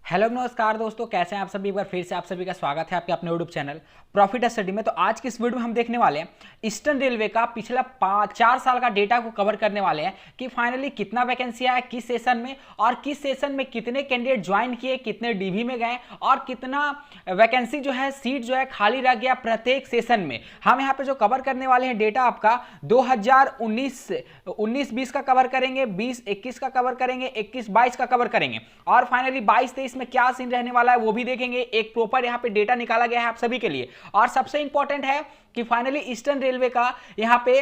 Hello नमस्कार दोस्तों, कैसे हैं आप सभी। एक बार फिर से आप सभी का स्वागत है आपके अपने यूट्यूब चैनल प्रॉफिट स्टडी में। तो आज की इस वीडियो में हम देखने वाले हैं ईस्टर्न रेलवे का पिछला 4 साल का डेटा को कवर करने वाले हैं कि फाइनली कितना वैकेंसी आया किस सेशन में, और किस सेशन में कितने कैंडिडेट ज्वाइन किए, कितने डीवी में गए, और कितना वैकेंसी जो है सीट जो है खाली रह गया प्रत्येक सेशन में। हम यहाँ पे जो कवर करने वाले हैं डेटा आपका 2019-20 का कवर करेंगे, 20-21 का कवर करेंगे, 21-22 का कवर करेंगे, और फाइनली 22-23 में क्या सीन रहने वाला है वो भी देखेंगे। एक प्रॉपर यहाँ पे डेटा निकाला गया है आप सभी के लिए। और सबसे इंपॉर्टेंट है कि फाइनली ईस्टर्न रेलवे का यहाँ पे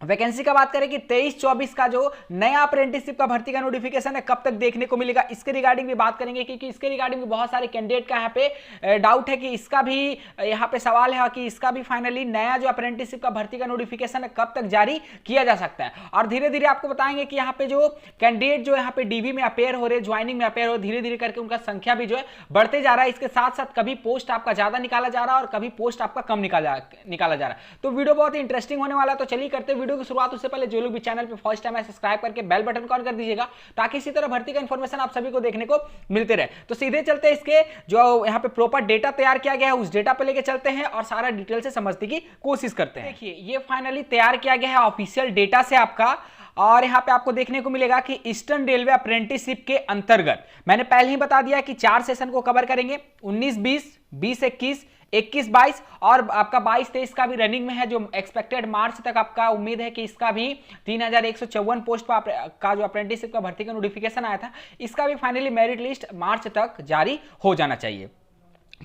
वैकेंसी का बात करें कि 23-24 का जो नया अप्रेंटिसशिप का भर्ती का नोटिफिकेशन है कब तक देखने को मिलेगा, इसके रिगार्डिंग भी बात करेंगे, क्योंकि इसके रिगार्डिंग भी बहुत सारे कैंडिडेट का यहाँ पे डाउट है कि इसका भी यहाँ पे सवाल है कि इसका भी फाइनली नया जो अप्रेंटिसशिप का भर्ती का नोटिफिकेशन है कब तक जारी किया जा सकता है। और धीरे धीरे आपको बताएंगे कि यहाँ पे जो कैंडिडेट जो यहाँ पे डीवी में अपेयर हो रहे, ज्वाइनिंग में अपेयर हो, धीरे धीरे करके उनका संख्या भी जो है बढ़ते जा रहा है। इसके साथ साथ कभी पोस्ट आपका ज्यादा निकाला जा रहा है और कभी पोस्ट आपका कम निकाला जा रहा है। तो वीडियो बहुत ही इंटरेस्टिंग होने वाला है। तो चलिए करते वीडियो की शुरुआत। उससे पहले जो लोग भी चैनल पे फर्स्ट टाइम है सब्सक्राइब करके बेल बटन को ऑन कर दीजिएगा, ताकि इसी तरह भर्ती का इंफॉर्मेशन आप सभी को देखने को मिलते रहे। तो सीधे चलते हैं, इसके जो यहाँ पे प्रॉपर डेटा तैयार किया गया है उस डेटा पे लेके चलते हैं और सारा डिटेल से समझने की कोशिश करते हैं। देखिए ये फाइनली तैयार किया गया है ऑफिशियल डेटा से आपका, और यहां पे आपको देखने को मिलेगा कि ईस्टर्न रेलवे अप्रेंटिसशिप के अंतर्गत मैंने पहले ही बता दिया कि 4 सेशन को कवर करेंगे, 19-20, 20-21, 21-22 और आपका 22-23 का भी रनिंग में है। जो एक्सपेक्टेड मार्च तक आपका उम्मीद है कि इसका भी 3154 पोस्ट का जो अप्रेंटिसशिप का भर्ती का नोटिफिकेशन आया था, इसका भी फाइनली मेरिट लिस्ट मार्च तक जारी हो जाना चाहिए।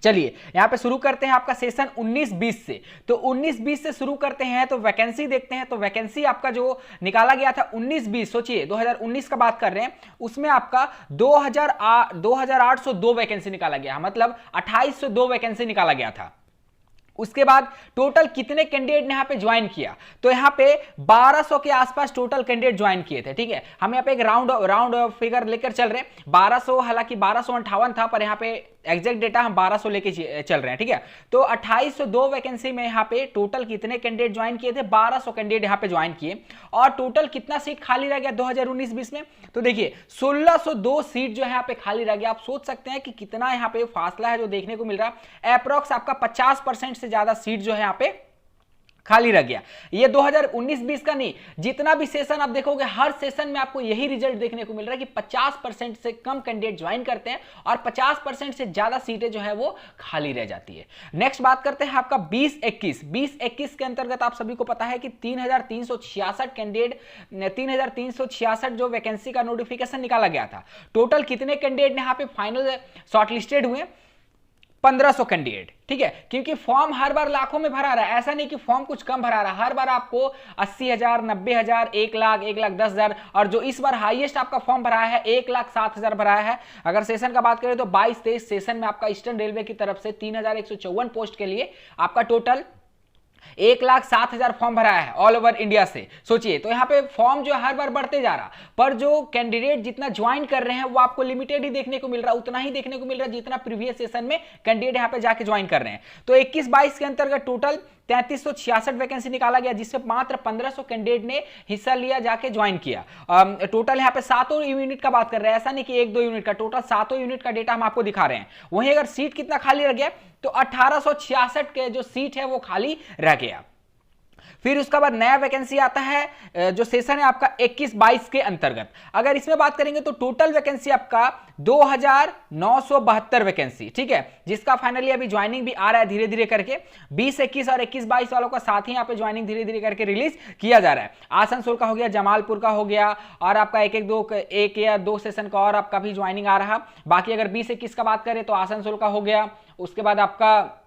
चलिए यहां पे शुरू करते हैं आपका सेशन 19-20 से। तो 19-20 से शुरू करते हैं तो वैकेंसी देखते हैं। तो वैकेंसी आपका जो निकाला गया था 19-20, सोचिए 2019 का बात कर रहे हैं, उसमें आपका 2802 वैकेंसी निकाला गया, मतलब 2802 वैकेंसी निकाला गया था। उसके बाद टोटल कितने कैंडिडेट ने यहाँ पे ज्वाइन किया, तो यहाँ पे 1200 के आसपास टोटल कैंडिडेट ज्वाइन किए थे। ठीक है, हम यहाँ पे एक राउंड फिगर लेकर चल रहे हैं। 1200, हालांकि 1258 था, पर यहाँ पे एग्जैक्ट डेटा हम 1200 लेके चल रहे हैं। ठीक है, तो 2802 वैकेंसी में यहाँ पे टोटल कितने कैंडिडेट ज्वाइन किए थे, 1200 कैंडिडेट यहाँ पे ज्वाइन किए। और टोटल कितना सीट खाली रह गया 2019-20 में, तो देखिए 1602 सीट जो है यहाँ पे खाली रह गया। आप सोच सकते हैं कि कितना यहाँ पे फासला है जो देखने को मिल रहा है। अप्रॉक्स आपका 50% से ज्यादा सीट जो है यहाँ पे खाली रह गया। ये 2019-20 का नहीं, जितना भी सेशन आप देखोगे हर सेशन में आपको यही रिजल्ट देखने को मिल रहा है कि 50% से कम कैंडिडेट ज्वाइन करते हैं और 50% से ज्यादा सीटें जो है वो खाली रह जाती है। नेक्स्ट बात करते हैं आपका 20-21 के अंतर्गत आप सभी को पता है कि 3366 कैंडिडेट, 3366 जो वैकेंसी का नोटिफिकेशन निकाला गया था। टोटल कितने कैंडिडेट ने यहाँ पे फाइनल शॉर्टलिस्टेड हुए, 1500 कैंडिडेट। ठीक है, क्योंकि फॉर्म हर बार लाखों में भरा रहा है, ऐसा नहीं कि फॉर्म कुछ कम भरा रहा है। हर बार आपको 80,000, 90,000, 1 लाख, 1,10,000, और जो इस बार हाईएस्ट आपका फॉर्म भरा है 1,07,000 भरा है। अगर सेशन का बात करें तो 22-23 सेशन में आपका ईस्टर्न रेलवे की तरफ से 3154 पोस्ट के लिए आपका टोटल 1,07,000 फॉर्म भरा है ऑल ओवर इंडिया से। सोचिए, तो यहाँ पे फॉर्म जो हर बार बढ़ते जा रहा, पर जो कैंडिडेट जितना ज्वाइन कर रहे हैं वो आपको लिमिटेड ही देखने को मिल रहा, उतना ही देखने को मिल रहा जितना प्रीवियस सेशन में कैंडिडेट यहाँ पे जाके ज्वाइन कर रहे हैं। तो 21-22 के अंतर्गत टोटल 3366 वैकेंसी निकाला गया, जिससे मात्र 1500 कैंडिडेट ने हिस्सा लिया, जाके ज्वाइन किया। टोटल यहाँ पे 7 यूनिट का बात कर रहे हैं, ऐसा नहीं कि 1-2 यूनिट का, टोटल 7 यूनिट का डेटा हम आपको दिखा रहे हैं। वहीं अगर सीट कितना खाली रह गया, तो 1866 के जो सीट है वो खाली रह गया। फिर उसके बाद नया वैकेंसी आता है जो सेशन है आपका 21-22 के अंतर्गत। अगर इसमें बात करेंगे तो टोटल वैकेंसी आपका 2972 वैकेंसी। ठीक है, जिसका फाइनली अभी ज्वाइनिंग भी आ रहा है धीरे धीरे करके। 20-21 और 21-22 वालों का साथ ही यहाँ पे ज्वाइनिंग धीरे धीरे करके रिलीज किया जा रहा है। आसनसोल का हो गया, जमालपुर का हो गया, और आपका एक या दो सेशन का और आपका भी ज्वाइनिंग आ रहा। बाकी अगर 20-21 का बात करें तो आसनसोल का हो गया, उसके बाद आपका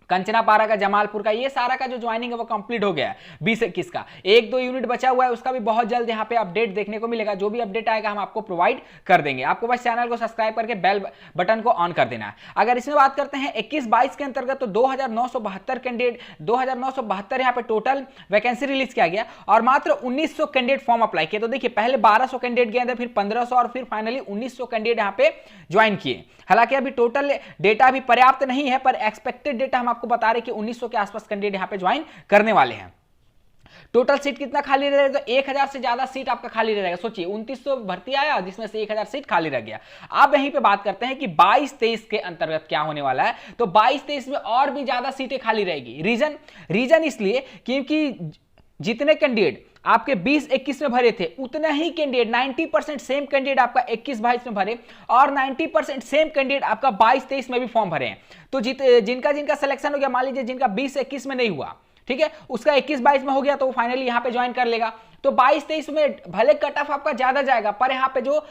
कंचनापारा का, जमालपुर का, ये सारा का जो ज्वाइनिंग है वो कंप्लीट हो गया है। 20-21 का 1-2 यूनिट बचा हुआ है, उसका भी बहुत जल्द यहाँ पे अपडेट देखने को मिलेगा। जो भी अपडेट आएगा हम आपको प्रोवाइड कर देंगे। आपको बस चैनल को सब्सक्राइब करके बेल बटन को ऑन कर देना है। अगर इसमें बात करते हैं 21-22 के अंतर्गत, तो 2972 कैंडिडेट, 2972 यहाँ पे टोटल वैकेंसी रिलीज किया गया, और मात्र 1900 कैंडिडेट फॉर्म अप्लाई किए। तो देखिए पहले 1200 कैंडिडेट गए थे, फिर 1500, और फिर फाइनली 1900 कैंडिडेट यहाँ पे ज्वाइन किए। हालांकि अभी टोटल डेटा अभी पर्याप्त नहीं है, पर एक्सपेक्टेड डेटा हम आपको बता रहे कि 1900 के आसपास कैंडिडेट यहां पे ज्वाइन करने वाले हैं। टोटल सीट कितना खाली रह जाएगा? तो 1000 से ज्यादा सीट आपका खाली रहेगा। सोचिए 2900 भर्ती आया जिसमें से 1000 सीट खाली रह गया। अब यहीं पे बात करते हैं कि 22-23 के अंतर्गत क्या होने वाला है। तो 22-23 में और भी ज्यादा सीटें खाली रहेगी। रीजन इसलिए क्योंकि जितने कैंडिडेट आपके 20-21 में भरे थे उतने ही कैंडिडेट 90% सेम कैंडिडेट आपका 21-22 में भरे और 90% सेम कैंडिडेट आपका 22-23 में भी फॉर्म भरे हैं। तो जिनका सिलेक्शन हो गया, मान लीजिए जिनका 20-21 में नहीं हुआ, ठीक है, उसका 21-22 में हो गया तो वो फाइनली यहां पे ज्वाइन कर लेगा। तो 22-23 में भले कट ऑफ आपका ज्यादा जाएगा पर यहां पे जो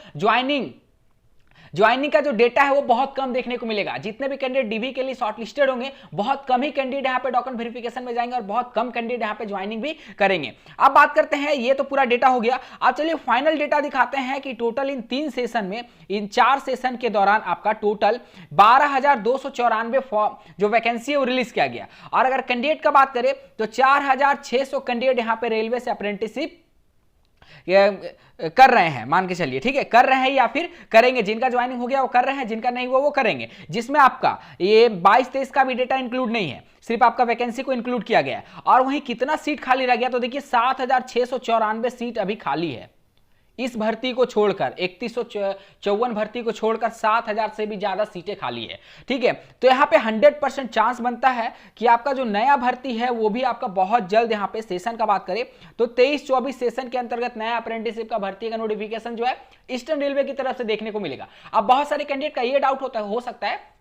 ज्वाइनिंग का जो डेटा है वो बहुत कम देखने को मिलेगा। जितने भी कैंडिडेट डीवी के लिए शॉर्टलिस्टेड होंगे बहुत कम ही कैंडिडेट यहां पे डॉक्यूमेंट वेरिफिकेशन में जाएंगे और बहुत कम कैंडिडेट यहां पे ज्वाइनिंग भी करेंगे। अब बात करते हैं, ये तो पूरा डेटा हो गया। अब चलिए फाइनल डेटा दिखाते हैं कि टोटल इन 3 सेशन में, इन 4 सेशन के दौरान आपका टोटल 12,294 फॉर्म जो वैकेंसी है वो रिलीज किया गया। और अगर कैंडिडेट का बात करें तो 4,600 कैंडिडेट यहां पे रेलवे से अप्रेंटिसशिप कर रहे हैं, मान के चलिए, ठीक है, कर रहे हैं या फिर करेंगे। जिनका ज्वाइनिंग हो गया वो कर रहे हैं, जिनका नहीं हुआ वो करेंगे। जिसमें आपका ये 22-23 का भी डेटा इंक्लूड नहीं है, सिर्फ आपका वैकेंसी को इंक्लूड किया गया है। और वहीं कितना सीट खाली रह गया तो देखिए 7,694 सीट अभी खाली है। इस भर्ती को छोड़कर 3154 भर्ती को छोड़कर 7,000 से भी ज्यादा सीटें खाली है, ठीक है। तो यहां पे 100% चांस बनता है कि आपका जो नया भर्ती है वो भी आपका बहुत जल्द, यहां पे सेशन का बात करें तो 23-24 सेशन के अंतर्गत नया अप्रेंटिसशिप का भर्ती का नोटिफिकेशन जो है ईस्टर्न रेलवे की तरफ से देखने को मिलेगा। अब बहुत सारे कैंडिडेट का ये डाउट हो सकता है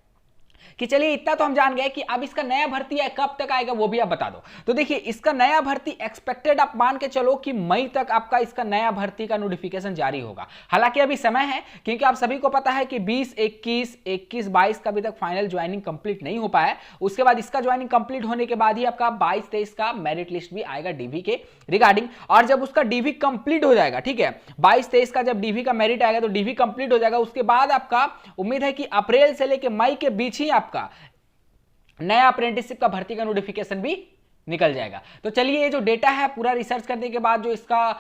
कि चलिए इतना तो हम जान गए कि अब इसका नया भर्ती है कब तक आएगा वो भी आप बता दो। तो देखिए इसका नया भर्ती एक्सपेक्टेड आप मान के चलो कि मई तक आपका इसका नया भर्ती का नोटिफिकेशन जारी होगा। हालांकि अभी समय है क्योंकि आप सभी को पता है कि 20-21, 21-22 का अभी तक फाइनल ज्वाइनिंग कंप्लीट नहीं हो पाया है। उसके बाद इसका ज्वाइनिंग कंप्लीट होने के बाद ही आपका 22-23 का मेरिट लिस्ट भी आएगा डीवी के रिगार्डिंग। और जब उसका डीवी कंप्लीट हो जाएगा, ठीक है, 22-23 का जब डीवी का मेरिट आएगा तो डीवी कंप्लीट हो जाएगा। उसके बाद आपका उम्मीद है कि अप्रैल से लेकर मई के बीच ही आपका नया अप्रेंटिसशिप का भर्ती का नोटिफिकेशन भी निकल जाएगा। तो चलिए ये जो डेटा है पूरा रिसर्च करने के बाद जो इसका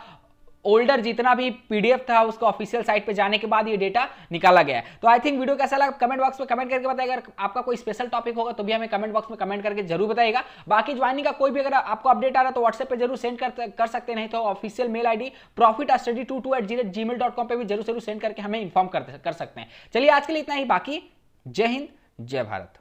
ओल्डर जितना भी पीडीएफ था उसका ऑफिशियल साइट पे जाने के बाद ये डेटा निकाला गया है। तो आई थिंक वीडियो कैसा लगा कमेंट बॉक्स में कमेंट करके बताइएगा। अगर आपका कोई स्पेशल टॉपिक होगा तो भी हमें कमेंट बॉक्स में कमेंट करके जरूर बताइएगा। बाकी ज्वाइनिंग का कोई भी अगर आपको अपडेट आ रहा है तो व्हाट्सएप पे जरूर सेंड कर सकते हैं, नहीं तो ऑफिशियल मेल आईडी profitstudy22@gmail.com पे भी जरूर सेंड करके हमें इन्फॉर्म कर सकते हैं। चलिए आज के लिए इतना ही, बाकी जय हिंद जय भारत।